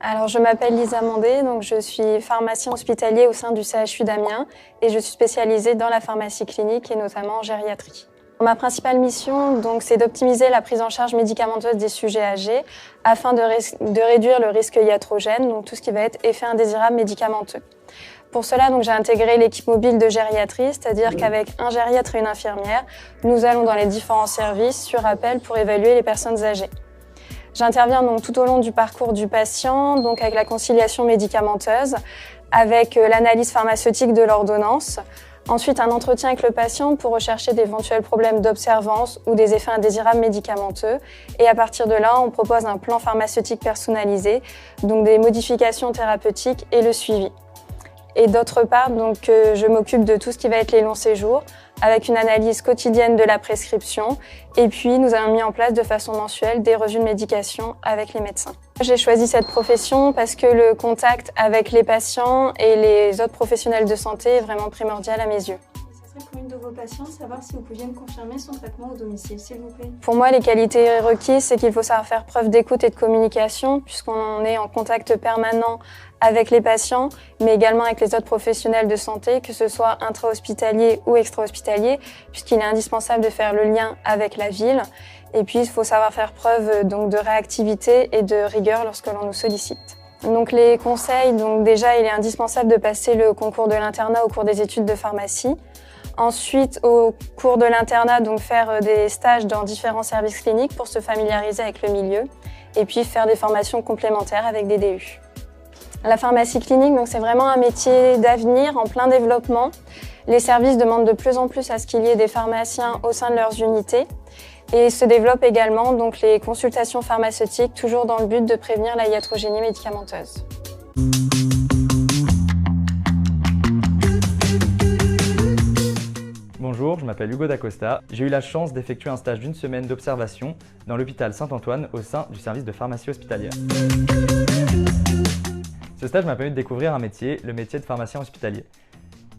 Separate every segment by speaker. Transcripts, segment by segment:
Speaker 1: Alors, je m'appelle Lisa Mandé, donc je suis pharmacien hospitalier au sein du CHU d'Amiens et je suis spécialisée dans la pharmacie clinique et notamment en gériatrie. Ma principale mission, donc, c'est d'optimiser la prise en charge médicamenteuse des sujets âgés afin de réduire le risque iatrogène, donc tout ce qui va être effet indésirable médicamenteux. Pour cela, donc, j'ai intégré l'équipe mobile de gériatrie, c'est-à-dire qu'avec un gériatre et une infirmière, nous allons dans les différents services sur appel pour évaluer les personnes âgées. J'interviens donc tout au long du parcours du patient, donc avec la conciliation médicamenteuse, avec l'analyse pharmaceutique de l'ordonnance, ensuite un entretien avec le patient pour rechercher d'éventuels problèmes d'observance ou des effets indésirables médicamenteux. Et à partir de là, on propose un plan pharmaceutique personnalisé, donc des modifications thérapeutiques et le suivi. Et d'autre part, donc, je m'occupe de tout ce qui va être les longs séjours, avec une analyse quotidienne de la prescription. Et puis, nous avons mis en place de façon mensuelle des revues de médication avec les médecins. J'ai choisi cette profession parce que le contact avec les patients et les autres professionnels de santé est vraiment primordial à mes yeux.
Speaker 2: Pour une de vos patients, savoir si vous pouviez me confirmer son traitement au domicile, s'il vous plaît.
Speaker 1: Pour moi, les qualités requises, c'est qu'il faut savoir faire preuve d'écoute et de communication, puisqu'on est en contact permanent avec les patients, mais également avec les autres professionnels de santé, que ce soit intra-hospitalier ou extra-hospitalier, puisqu'il est indispensable de faire le lien avec la ville. Et puis, il faut savoir faire preuve donc, de réactivité et de rigueur lorsque l'on nous sollicite. Donc les conseils, donc déjà, il est indispensable de passer le concours de l'internat au cours des études de pharmacie. Ensuite, au cours de l'internat, donc faire des stages dans différents services cliniques pour se familiariser avec le milieu et puis faire des formations complémentaires avec des DU. La pharmacie clinique, donc c'est vraiment un métier d'avenir en plein développement. Les services demandent de plus en plus à ce qu'il y ait des pharmaciens au sein de leurs unités et se développent également donc les consultations pharmaceutiques, toujours dans le but de prévenir la iatrogénie médicamenteuse.
Speaker 3: Bonjour, je m'appelle Hugo Dacosta. J'ai eu la chance d'effectuer un stage d'une semaine d'observation dans l'hôpital Saint-Antoine au sein du service de pharmacie hospitalière. Ce stage m'a permis de découvrir un métier, le métier de pharmacien hospitalier.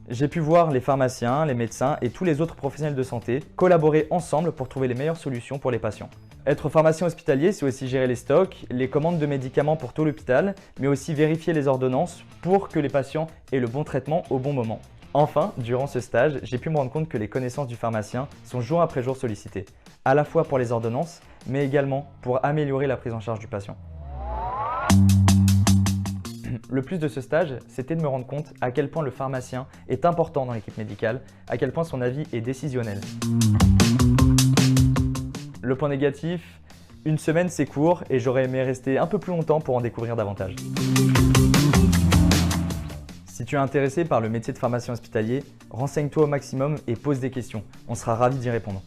Speaker 3: J'ai pu voir les pharmaciens, les médecins et tous les autres professionnels de santé collaborer ensemble pour trouver les meilleures solutions pour les patients. Être pharmacien hospitalier, c'est aussi gérer les stocks, les commandes de médicaments pour tout l'hôpital, mais aussi vérifier les ordonnances pour que les patients aient le bon traitement au bon moment. Enfin, durant ce stage, j'ai pu me rendre compte que les connaissances du pharmacien sont jour après jour sollicitées, à la fois pour les ordonnances, mais également pour améliorer la prise en charge du patient. Le plus de ce stage, c'était de me rendre compte à quel point le pharmacien est important dans l'équipe médicale, à quel point son avis est décisionnel. Le point négatif, une semaine c'est court et j'aurais aimé rester un peu plus longtemps pour en découvrir davantage. Si tu es intéressé par le métier de pharmacien hospitalier, renseigne-toi au maximum et pose des questions. On sera ravis d'y répondre.